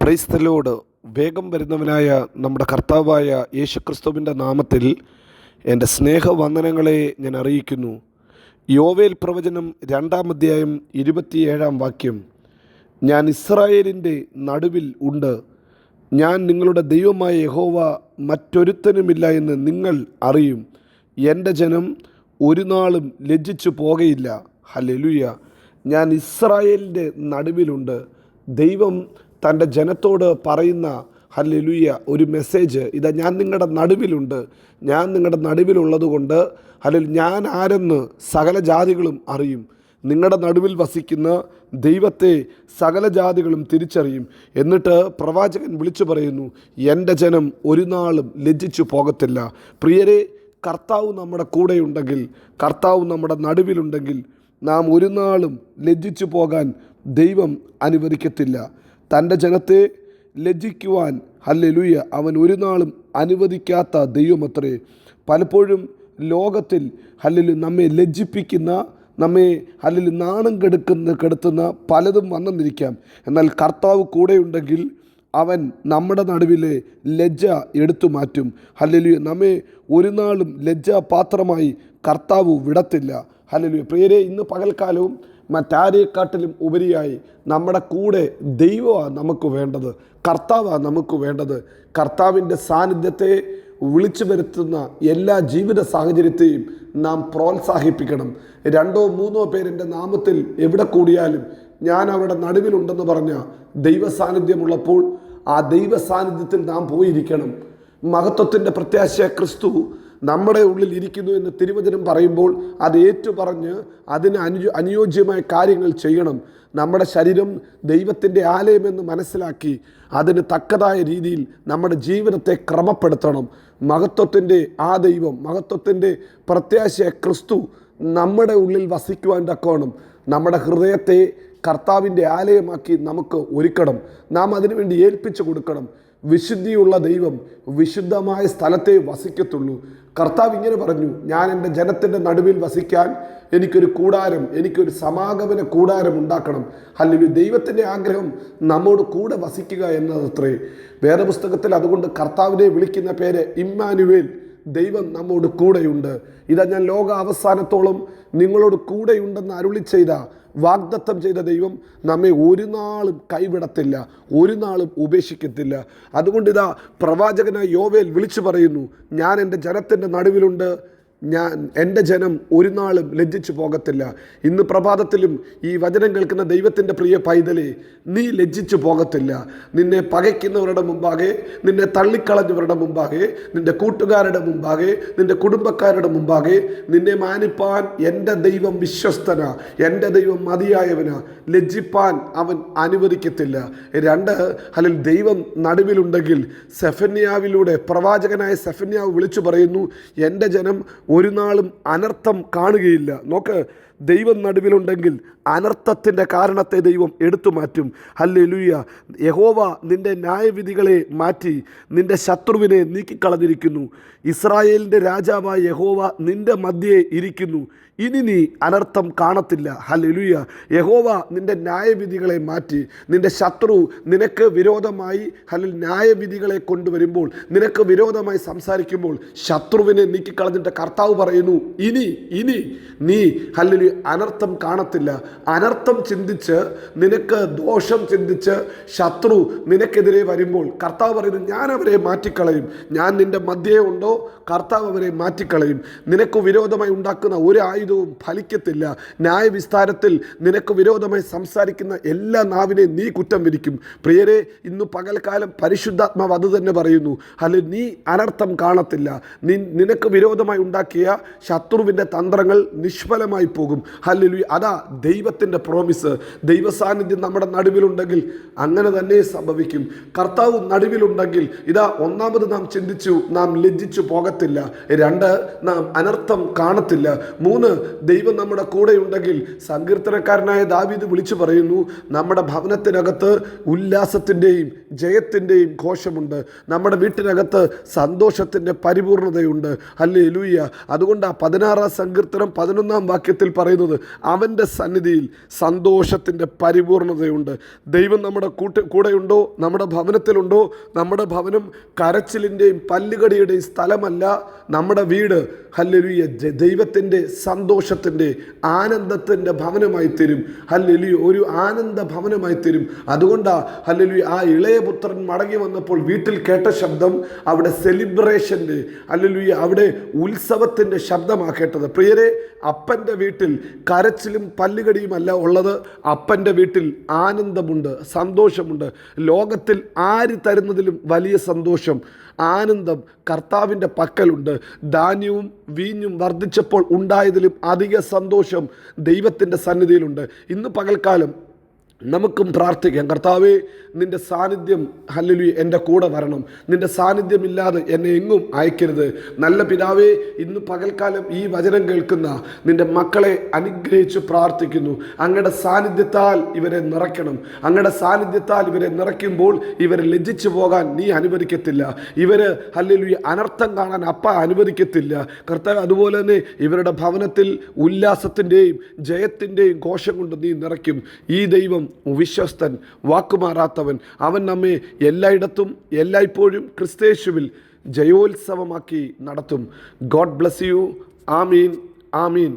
Praise the Lord. വേഗം വരുന്നവനായ നമ്മുടെ കർത്താവായ യേശുക്രിസ്തുവിൻ്റെ നാമത്തിൽ എൻ്റെ സ്നേഹവന്ദനങ്ങളെ ഞാൻ അറിയിക്കുന്നു. യോവേൽ പ്രവചനം 2-ാം അധ്യായം 27-ാം വാക്യം. ഞാൻ ഇസ്രായേലിൻ്റെ നടുവിൽ ഉണ്ട്, ഞാൻ നിങ്ങളുടെ ദൈവമായ യഹോവ, മറ്റൊരുത്തനുമില്ല എന്ന് നിങ്ങൾ അറിയും. എൻ്റെ ജനം ഒരു നാളും ലജ്ജിച്ചു പോകയില്ല. ഹല്ലേലൂയ. ഞാൻ ഇസ്രായേലിൻ്റെ നടുവിലുണ്ട്. ദൈവം തൻ്റെ ജനത്തോട് പറയുന്ന ഹല്ലേലൂയ ഒരു മെസ്സേജ് ഇതാ, ഞാൻ നിങ്ങളുടെ നടുവിലുണ്ട്. ഞാൻ നിങ്ങളുടെ നടുവിലുള്ളത് കൊണ്ട് ഞാൻ ആരെന്ന് സകല ജാതികളും അറിയും. നിങ്ങളുടെ നടുവിൽ വസിക്കുന്ന ദൈവത്തെ സകല ജാതികളും തിരിച്ചറിയും. എന്നിട്ട് പ്രവാചകൻ വിളിച്ചു പറയുന്നു, എൻ്റെ ജനം ഒരു നാളും ലജ്ജിച്ചു പോകത്തില്ല. പ്രിയരെ, കർത്താവ് നമ്മുടെ കൂടെയുണ്ടെങ്കിൽ, കർത്താവ് നമ്മുടെ നടുവിലുണ്ടെങ്കിൽ നാം ഒരു നാളും ലജ്ജിച്ചു പോകാൻ ദൈവം അനുവദിക്കത്തില്ല. തൻ്റെ ജനത്തെ ലജ്ജിക്കുവാൻ ഹല്ലേലൂയ അവൻ ഒരു നാളും അനുവദിക്കാത്ത ദൈവമത്രേ. പലപ്പോഴും ലോകത്തിൽ നമ്മെ ലജ്ജിപ്പിക്കുന്ന, നമ്മെ നാണം കെടുത്തുന്ന പലതും വന്നെന്നിരിക്കാം. എന്നാൽ കർത്താവ് കൂടെയുണ്ടെങ്കിൽ അവൻ നമ്മുടെ നടുവിലെ ലജ്ജ എടുത്തു മാറ്റും. ഹല്ലേലൂയ. നമ്മെ ഒരു നാളും ലജ്ജാപാത്രമായി കർത്താവ് വിടത്തില്ല. ഹല്ലേലൂയ. പ്രിയരെ, ഇന്ന് പകൽക്കാലവും മറ്റാരെക്കാട്ടിലും ഉപരിയായി നമ്മുടെ കൂടെ ദൈവമാണ് നമുക്ക് വേണ്ടത്, കർത്താവാണ് നമുക്ക് വേണ്ടത്. കർത്താവിൻ്റെ സാന്നിധ്യത്തെ വിളിച്ചു വരുത്തുന്ന എല്ലാ ജീവിത സാഹചര്യത്തെയും നാം പ്രോത്സാഹിപ്പിക്കണം. 2-3 പേരെൻ്റെ നാമത്തിൽ എവിടെ കൂടിയാലും ഞാൻ അവരുടെ നടുവിലുണ്ടെന്ന് പറഞ്ഞ ദൈവ സാന്നിധ്യമുള്ളപ്പോൾ ആ ദൈവ സാന്നിധ്യത്തിൽ നാം പോയിരിക്കണം. മഹത്വത്തിൻ്റെ പ്രത്യാശ ക്രിസ്തു നമ്മുടെ ഉള്ളിൽ ഇരിക്കുന്നു എന്ന് തിരുവചനം പറയുമ്പോൾ അത് ഏറ്റുപറഞ്ഞ് അതിന് അനുയോജ്യമായ കാര്യങ്ങൾ ചെയ്യണം. നമ്മുടെ ശരീരം ദൈവത്തിൻ്റെ ആലയമെന്ന് മനസ്സിലാക്കി അതിന് തക്കതായ രീതിയിൽ നമ്മുടെ ജീവിതത്തെ ക്രമപ്പെടുത്തണം. മഹത്വത്തിൻ്റെ ആ ദൈവം, മഹത്വത്തിൻ്റെ പ്രത്യാശ ക്രിസ്തു നമ്മുടെ ഉള്ളിൽ വസിക്കുവാൻ തക്കവണ്ണം നമ്മുടെ ഹൃദയത്തെ കർത്താവിൻ്റെ ആലയമാക്കി നമുക്ക് ഒരുക്കണം. നാം അതിനുവേണ്ടി ഏൽപ്പിച്ചു കൊടുക്കണം. വിശുദ്ധിയുള്ള ദൈവം വിശുദ്ധമായ സ്ഥലത്തെ വസിക്കത്തുള്ളൂ. കർത്താവ് ഇങ്ങനെ പറഞ്ഞു, ഞാൻ എൻ്റെ ജനത്തിൻ്റെ നടുവിൽ വസിക്കാൻ എനിക്കൊരു സമാഗമന കൂടാരം ഉണ്ടാക്കണം. അല്ലെങ്കിൽ ദൈവത്തിൻ്റെ ആഗ്രഹം നമ്മോട് കൂടെ വസിക്കുക എന്നതത്രേ. വേദപുസ്തകത്തിൽ അതുകൊണ്ട് കർത്താവിനെ വിളിക്കുന്ന പേര് ഇമ്മാനുവേൽ, ദൈവം നമ്മോട് കൂടെയുണ്ട്. ഇതാ, ഞാൻ ലോക അവസാനത്തോളം നിങ്ങളോട് കൂടെയുണ്ടെന്ന് അരുളി ചെയ്ത, വാഗ്ദത്തം ചെയ്ത ദൈവം നമ്മെ ഒരു നാളും കൈവിടത്തില്ല, ഒരു നാളും ഉപേക്ഷിക്കത്തില്ല. അതുകൊണ്ട് ഇതാ, പ്രവാചകനായ യോവേൽ വിളിച്ചു പറയുന്നു, ഞാൻ എൻ്റെ ജനത്തിൻ്റെ നടുവിലുണ്ട്, എൻ്റെ ജനം ഒരു നാളും ലജ്ജിച്ചു പോകത്തില്ല. ഇന്ന് പ്രഭാതത്തിലും ഈ വചനം കേൾക്കുന്ന ദൈവത്തിൻ്റെ പ്രിയ പൈതലേ, നീ ലജ്ജിച്ചു പോകത്തില്ല. നിന്നെ പകയ്ക്കുന്നവരുടെ മുമ്പാകെ, നിന്നെ തള്ളിക്കളഞ്ഞവരുടെ മുമ്പാകെ, നിൻ്റെ കൂട്ടുകാരുടെ മുമ്പാകെ, നിൻ്റെ കുടുംബക്കാരുടെ മുമ്പാകെ നിന്നെ മാനിപ്പാൻ എൻ്റെ ദൈവം വിശ്വസ്തന, എൻ്റെ ദൈവം മതിയായവന. ലജ്ജിപ്പാൻ അവൻ അനുവദിക്കത്തില്ല. 2 ദൈവം നടുവിലുണ്ടെങ്കിൽ സെഫന്യാവിലൂടെ പ്രവാചകനായ സെഫന്യാവ് വിളിച്ചു പറയുന്നു, എൻ്റെ ജനം ഒരു നാളും അനർത്ഥം കാണുകയില്ല. നോക്ക്, ദൈവം നടുവിലുണ്ടെങ്കിൽ അനർത്ഥത്തിൻ്റെ കാരണത്തെ ദൈവം എടുത്തു മാറ്റും. ഹല്ലേലൂയ. യഹോവ നിൻ്റെ ന്യായവിധികളെ മാറ്റി നിൻ്റെ ശത്രുവിനെ നീക്കിക്കളഞ്ഞിരിക്കുന്നു. ഇസ്രായേലിൻ്റെ രാജാവായ യഹോവ നിൻ്റെ മധ്യേ ഇരിക്കുന്നു. ഇനി നീ അനർത്ഥം കാണത്തില്ല. ഹല്ലേലൂയ. യഹോവ നിൻ്റെ ന്യായവിധികളെ മാറ്റി നിൻ്റെ ശത്രു നിനക്ക് വിരോധമായി ന്യായവിധികളെ കൊണ്ടുവരുമ്പോൾ, നിനക്ക് വിരോധമായി സംസാരിക്കുമ്പോൾ ശത്രുവിനെ നീക്കിക്കളഞ്ഞിട്ട് കർത്താവ് പറയുന്നു, ഇനി നീ അനർത്ഥം കാണത്തില്ല. അനർത്ഥം ചിന്തിച്ച്, നിനക്ക് ദോഷം ചിന്തിച്ച് ശത്രു നിനക്കെതിരെ വരുമ്പോൾ കർത്താവ് പറയുന്നു, ഞാൻ അവരെ മാറ്റിക്കളയും. ഞാൻ നിൻ്റെ മധ്യേ ഉണ്ടോ, കർത്താവ് അവരെ മാറ്റിക്കളയും. നിനക്ക് വിരോധമായി ഉണ്ടാക്കുന്ന ഒരു ആയുധവും ഫലിക്കത്തില്ല. ന്യായവിസ്താരത്തിൽ നിനക്ക് വിരോധമായി സംസാരിക്കുന്ന എല്ലാ നാവിനെയും നീ കുറ്റം വിധിക്കും. പ്രിയരെ, ഇന്ന് പകൽക്കാലം പരിശുദ്ധാത്മാവ് അത് തന്നെ പറയുന്നു. നീ അനർത്ഥം കാണത്തില്ല. നിനക്ക് വിരോധമായി ഉണ്ടാക്കിയ ശത്രുവിൻ്റെ തന്ത്രങ്ങൾ നിഷ്ഫലമായി പോകും. ഹല്ലേലൂയ. അതാ ദൈവത്തിൻ്റെ പ്രോമിസ്. ദൈവസാന്നിധ്യം നമ്മുടെ നടുവിലുണ്ടെങ്കിൽ അങ്ങനെ തന്നെ സംഭവിക്കും. കർത്താവ് നടുവിലുണ്ടെങ്കിൽ ഇതാ, ഒന്നാമത് നാം ചിന്തിച്ചു, നാം ലജ്ജിച്ചു പോകത്തില്ല. 2 നാം അനർത്ഥം കാണത്തില്ല. 3 ദൈവം നമ്മുടെ കൂടെയുണ്ടെങ്കിൽ സങ്കീർത്തനക്കാരനായ ദാവീദ് വിളിച്ചു പറയുന്നു, നമ്മുടെ ഭവനത്തിനകത്ത് ഉല്ലാസത്തിൻ്റെയും ജയത്തിൻ്റെയും ഘോഷമുണ്ട്. നമ്മുടെ വീട്ടിനകത്ത് സന്തോഷത്തിൻ്റെ പരിപൂർണതയുണ്ട്. ഹല്ലേലൂയ. അതുകൊണ്ട് 16-ാം സങ്കീർത്തനം 11-ാം വാക്യത്തിൽ പറയുന്നു, പറയുന്നത് അവൻ്റെ സന്നിധിയിൽ സന്തോഷത്തിൻ്റെ പരിപൂർണതയുണ്ട്. ദൈവം നമ്മുടെ കൂടെയുണ്ടോ, നമ്മുടെ ഭവനത്തിലുണ്ടോ? നമ്മുടെ ഭവനം കരച്ചിലിൻ്റെയും പല്ലുകടിയുടെയും സ്ഥലമല്ല. നമ്മുടെ വീട് ഹല്ലേലൂയ ദൈവത്തിൻ്റെ സന്തോഷത്തിൻ്റെ ആനന്ദത്തിൻ്റെ ഭവനമായി തരും. ഹല്ലേലൂയ ഒരു ആനന്ദ ഭവനമായി തരും. അതുകൊണ്ടാണ് ഹല്ലേലൂയ ആ ഇളയ പുത്രൻ മടങ്ങി വന്നപ്പോൾ വീട്ടിൽ കേട്ട ശബ്ദം അവിടെ സെലിബ്രേഷൻ്റെ ഹല്ലേലൂയ അവിടെ ഉത്സവത്തിൻ്റെ ശബ്ദമാണ് കേട്ടത്. പ്രിയരെ, അപ്പൻ്റെ വീട്ടിൽ കരച്ചിലും പല്ലുകടിയുമല്ല ഉള്ളത്. അപ്പൻ്റെ വീട്ടിൽ ആനന്ദമുണ്ട്, സന്തോഷമുണ്ട്. ലോകത്തിൽ ആര് തരുന്നതിലും വലിയ സന്തോഷം, ആനന്ദം കർത്താവിൻ്റെ പക്കലുണ്ട്. ധാന്യവും വീഞ്ഞും വർദ്ധിച്ചപ്പോൾ ഉണ്ടായതിലും അധിക സന്തോഷം ദൈവത്തിൻ്റെ സന്നിധിയിലുണ്ട്. ഇന്ന് പകൽക്കാലം നമുക്കും പ്രാർത്ഥിക്കാം, കർത്താവേ നിൻ്റെ സാന്നിധ്യം ഹല്ലേലൂയ എൻ്റെ കൂടെ വരണം. നിൻ്റെ സാന്നിധ്യമില്ലാതെ എന്നെ എങ്ങും അയക്കരുത്. നല്ല പിതാവേ, ഇന്ന് പകൽക്കാലം ഈ വചനം കേൾക്കുന്ന നിൻ്റെ മക്കളെ അനുഗ്രഹിച്ച് പ്രാർത്ഥിക്കുന്നു. അങ്ങയുടെ സാന്നിധ്യത്താൽ ഇവരെ നിറയ്ക്കണം. അങ്ങയുടെ സാന്നിധ്യത്താൽ ഇവരെ നിറയ്ക്കുമ്പോൾ ഇവരെ ലജ്ജിച്ചു പോകാൻ നീ അനുവദിക്കത്തില്ല. ഇവർ ഹല്ലേലൂയ അനർത്ഥം കാണാൻ അപ്പ അനുവദിക്കത്തില്ല കർത്താവ്. അതുപോലെ തന്നെ ഇവരുടെ ഭവനത്തിൽ ഉല്ലാസത്തിൻ്റെയും ജയത്തിൻ്റെയും ഘോഷം കൊണ്ട് നീ നിറയ്ക്കും. ഈ ദൈവം വിശ്വസ്തൻ, വാക്കുമാറാത്തവൻ. അവൻ നമ്മെ എല്ലായിടത്തും എല്ലായ്പ്പോഴും ക്രിസ്തയേശുവിൽ ജയോത്സവമാക്കി നടത്തും. God bless you. Amin, Amin.